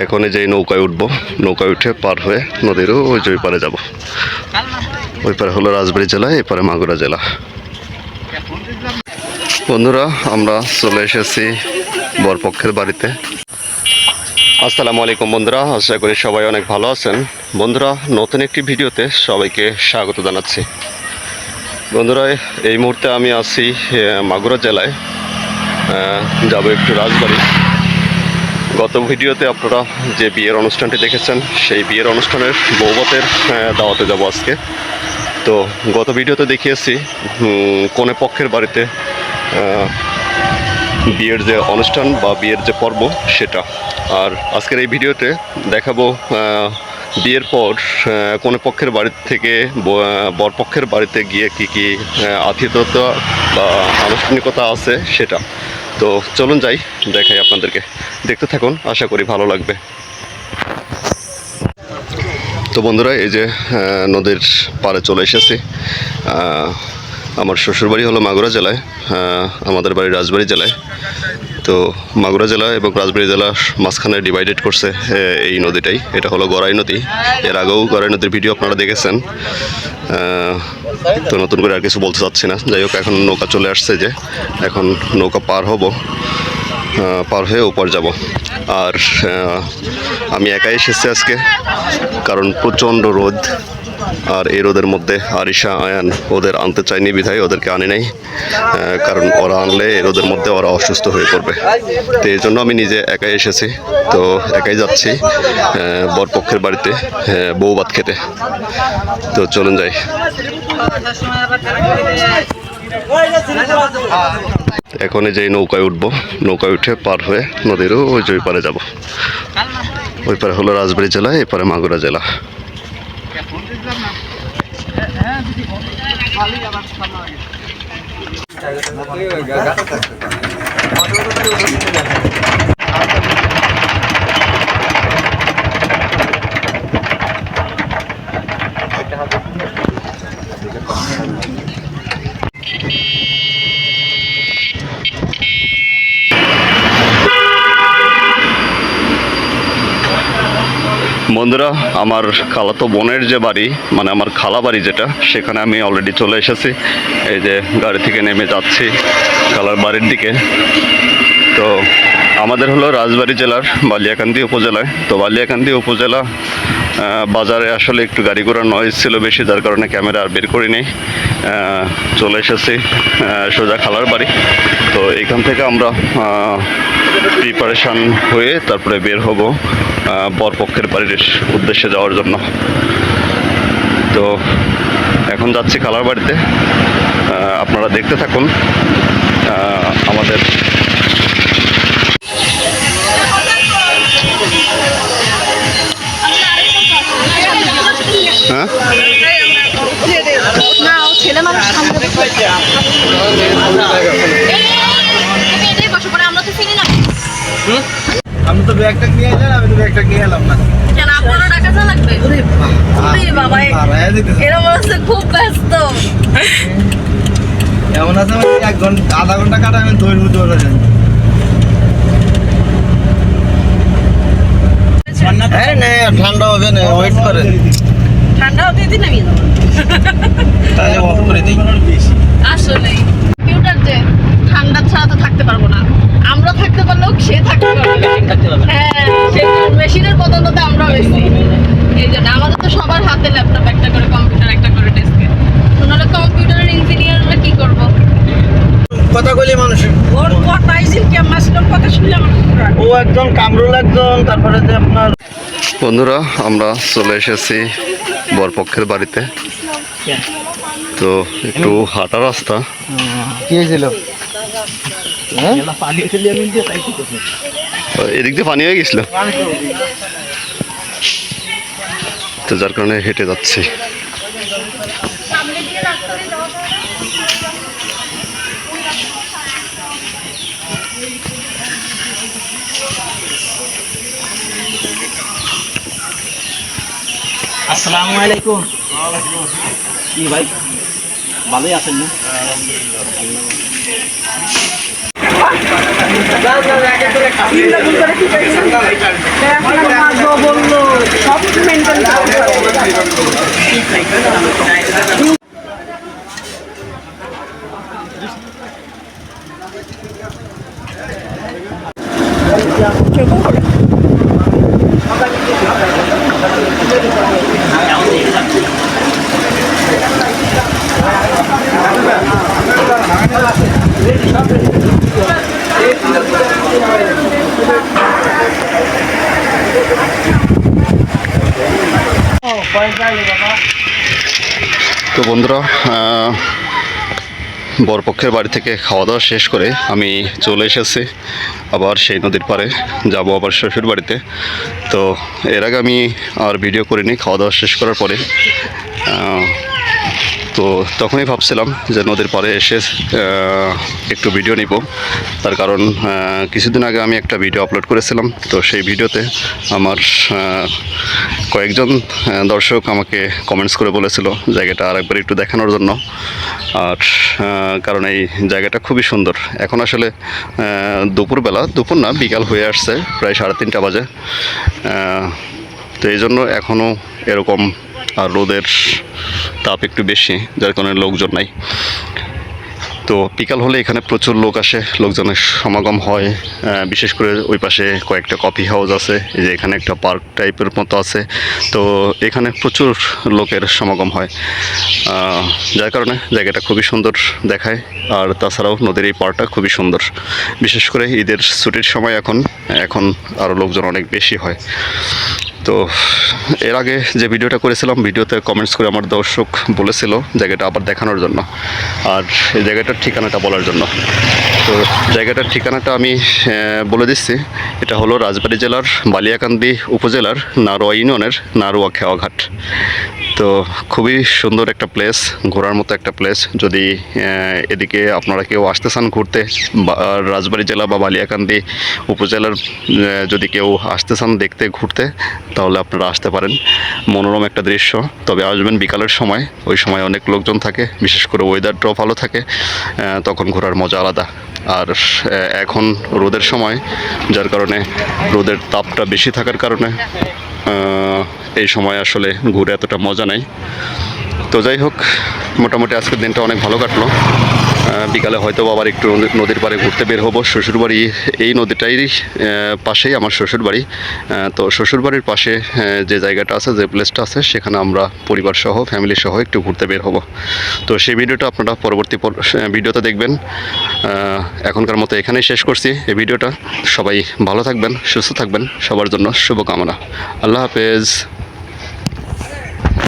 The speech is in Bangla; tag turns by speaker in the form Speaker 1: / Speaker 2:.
Speaker 1: এখন এই যে নৌকায় উঠবো, নৌকায় উঠে পার হয়ে নদীর ওই যে পারে যাব। ওই পারে হলো রাজবাড়ী জেলা, এপারে মাগুরা জেলা। বন্ধুরা, আমরা চলে এসেছি বরপক্ষের বাড়িতে। আসসালামু আলাইকুম বন্ধুরা, আশা করি সবাই অনেক ভালো আছেন। বন্ধুরা, নতুন একটি ভিডিওতে সবাইকে স্বাগত জানাচ্ছি। বন্ধুরা, এই মুহূর্তে আমি আছি মাগুরা জেলায়, যাব একটু রাজবাড়ী। গত ভিডিওতে আপনারা যে বিয়ের অনুষ্ঠানটি দেখেছেন, সেই বিয়ের অনুষ্ঠানের বৌভাতের দাওয়াতে যাব আজকে। তো গত ভিডিওতে দেখিয়েছি কনে পক্ষের বাড়িতে বিয়ের যে অনুষ্ঠান বা বিয়ের যে পর্ব সেটা। আর আজকের এই ভিডিওতে দেখাবো বিয়ের পর কনে পক্ষের বাড়ি থেকে বরপক্ষের বাড়িতে গিয়ে কি কি আতিথ্যতা বা আনুষ্ঠানিকতা আছে সেটা। তো চলুন যাই, দেখাই আপনাদেরকে, দেখতে থাকুন, আশা করি ভালো লাগবে। তো বন্ধুরা, এই যে নদীর পাড়ে চলে এসেছি। আমার শ্বশুরবাড়ি হলো মাগুরা জেলায়, আমাদের বাড়ি রাজবাড়ী জেলায়। তো মাগুরা জেলা এবং রাজবাড়ী জেলা মাঝখানে ডিভাইডেড করছে এই নদীটাই। এটা হলো গড়াই নদী। এর আগেও গড়াই নদীর ভিডিও আপনারা দেখেছেন। তো নতুন করে আর কিছু বলতে চাচ্ছি না। যাই হোক, এখন নৌকা চলে আসছে, যে এখন নৌকা পার হব, পার হয়ে ওপার যাব। আর আমি একাই এসেছি আজকে, কারণ প্রচণ্ড রোদ। আর এই রোদের মধ্যে আরিশা আয়ান ওদের আনতে চাইনি বিধায় ওদেরকে আনি নাই, কারণ ওরা আনলে এই রোদের মধ্যে ওরা অসুস্থ হয়ে পড়বে। তো এই জন্য আমি নিজে একাই এসেছি। তো একাই যাচ্ছি বরপক্ষের বাড়িতে বউ ভাত খেতে। তো চলুন যাই। এখন এই যে নৌকায় উঠবো, নৌকায় উঠে পার হয়ে নদীর ওই যে পারে যাব। ওই পারে হলো রাজবাড়ী জেলা, এপারে মাগুরা জেলা। বন্ধুরা, আমার খালাতো বোনের যে বাড়ি, মানে আমার খালা বাড়ি যেটা, সেখানে আমি অলরেডি চলে এসেছি। এই যে গাড়ি থেকে নেমে যাচ্ছি খালার বাড়ির দিকে। তো আমাদের হলো রাজবাড়ী জেলার বালিয়াকান্দি উপজেলায়। তো বালিয়াকান্দি উপজেলা বাজারে আসলে একটু গাড়ি ঘোড়ার নয়েজ ছিল বেশি, যার কারণে ক্যামেরা আর বের করিনি। চলে এসেছি সোজা খালার বাড়ি। তো এখান থেকে আমরা প্রিপারেশান হয়ে তারপরে বের হব বরপক্ষের বাড়ির উদ্দেশ্যে যাওয়ার জন্য। তো এখন যাচ্ছি খালার বাড়িতে, আপনারা দেখতে থাকুন আমাদের। হ্যাঁ,
Speaker 2: আমি তো ব্যাগটা নিয়ে এলাম, আমি তো ব্যাগটা নিয়ে এলাম না।
Speaker 3: কেন আপনারও টাকা লাগবে? বাবা, এরকম আছে, খুব ব্যস্ত।
Speaker 2: এমন আছে এক ঘন্টা আধা ঘন্টা কাটা আমি ধরবো দৌড়ে যাই। ঠান্ডা হবে না, ওয়েট করে।
Speaker 3: ঠান্ডা হতে দিন আমি
Speaker 2: তাহলে অফ করে দিই।
Speaker 3: আসলে কম্পিউটার যে ঠান্ডা ছাড়া তো থাকতে পারবো না। আমরা থাকতে পারলেও সে থাকতে পারবে। হ্যাঁ, সে মেশিনের বদলতে আমরা বেশি। এই জন্য আমাদের তো সবার হাতে ল্যাপটপ একটা করে, কম্পিউটার একটা করে ডেস্কে। তাহলে কম্পিউটারের ইঞ্জিনিয়াররা কি করবো?
Speaker 2: কথা বলি মানুষের
Speaker 3: ওর কথাইছিল কি মাসির কথা শুনলে আমার
Speaker 2: ও একজন কামরুল, একজন তারপরে যে আপনার।
Speaker 1: বন্ধুরা, আমরা চলে এসেছি বরপক্ষের বাড়িতে। তো একটু হাঁটা রাস্তা।
Speaker 2: কি হয়েছিল?
Speaker 1: এদিক দিয়ে পানি হয়ে গেছিল, তো যার কারণে হেঁটে যাচ্ছি।
Speaker 4: আসসালামু আলাইকুম। কি ভাই, ভালোই আছেন না? আলহামদুলিল্লাহ।
Speaker 1: তো বন্ধুরা, বরপক্ষের বাড়ি থেকে খাওয়া দাওয়া শেষ করে আমি চলে এসেছি আবার সেই নদীর পাড়ে যাব আবার শ্বশুর বাড়িতে। তো এর আগে আমি আর ভিডিও করিনি খাওয়া দাওয়া শেষ করার পরে। তো তখনই ভাবছিলাম যে নদীর পাড়ে এসে একটু ভিডিও নিব, তার কারণ কিছুদিন আগে আমি একটা ভিডিও আপলোড করেছিলাম। তো সেই ভিডিওতে আমার কয়েকজন দর্শক আমাকে কমেন্টস করে বলেছিল জায়গাটা আরেকবার একটু দেখানোর জন্য। আর কারণ এই জায়গাটা খুবই সুন্দর। এখন আসলে দুপুরবেলা, দুপুর না বিকাল হয়ে আসছে, প্রায় 3:30 বাজে। তো এই জন্য এখনও এরকম আর রোদের তাপ একটু বেশি, যার কারণে লোকজন নাই। তো বিকাল হলে এখানে প্রচুর লোক আসে, লোকজনের সমাগম হয়। বিশেষ করে ওই পাশে কয়েকটা কফি হাউস আছে, এই যে এখানে একটা পার্ক টাইপের মতো আছে। তো এখানে প্রচুর লোকের সমাগম হয়, যার কারণে জায়গাটা খুবই সুন্দর দেখায়। আর তাছাড়াও নদীর এই পাড়টা খুবই সুন্দর, বিশেষ করে ঈদের ছুটির সময় এখন আরও লোকজন অনেক বেশি হয়। তো এর আগে যে ভিডিওটা করেছিলাম, ভিডিওতে কমেন্টস করে আমার দর্শক বলেছিল জায়গাটা আবার দেখানোর জন্য আর এই জায়গাটার ঠিকানাটা বলার জন্য। তো জায়গাটার ঠিকানাটা আমি বলে দিচ্ছি। এটা হলো রাজবাড়ী জেলার বালিয়াকান্দি উপজেলার নারোয়া ইউনিয়নের নারোয়া খেওয়াঘাট। তো খুবই সুন্দর একটা প্লেস, ঘোরার মতো একটা প্লেস। যদি এদিকে আপনারা কেউ আসতে চান ঘুরতে, রাজবাড়ী জেলা বা বালিয়াকান্দি উপজেলার যদি কেউ আসতে চান দেখতে ঘুরতে, তাহলে আপনারা আসতে পারেন। মনোরম একটা দৃশ্য, তবে আসবেন বিকালের সময়, ওই সময় অনেক লোকজন থাকে, বিশেষ করে ওয়েদারটাও ভালো থাকে, তখন ঘোরার মজা আলাদা। আর এখন রোদের সময়, যার কারণে রোদের তাপটা বেশি থাকার কারণে এই সময় আসলে ঘুরে এতটা মজা নেই। তো যাই হোক, মোটামুটি আজকের দিনটা অনেক ভালো কাটলো। বিকালে হয়তো আবার একটু নদীর পাড়ে ঘুরতে বের হবো। শ্বশুরবাড়ি এই নদীটারই পাশেই আমার শ্বশুরবাড়ি। তো শ্বশুরবাড়ির পাশে যে জায়গাটা আছে, যে প্লেসটা আছে, সেখানে আমরা পরিবার সহ, ফ্যামিলি সহ একটু ঘুরতে বের হব। তো সেই ভিডিওটা আপনারা পরবর্তী ভিডিওতে দেখবেন। এখনকার মতো এখানেই শেষ করছি এই ভিডিওটা। সবাই ভালো থাকবেন, সুস্থ থাকবেন, সবার জন্য শুভকামনা। আল্লাহ হাফেজ।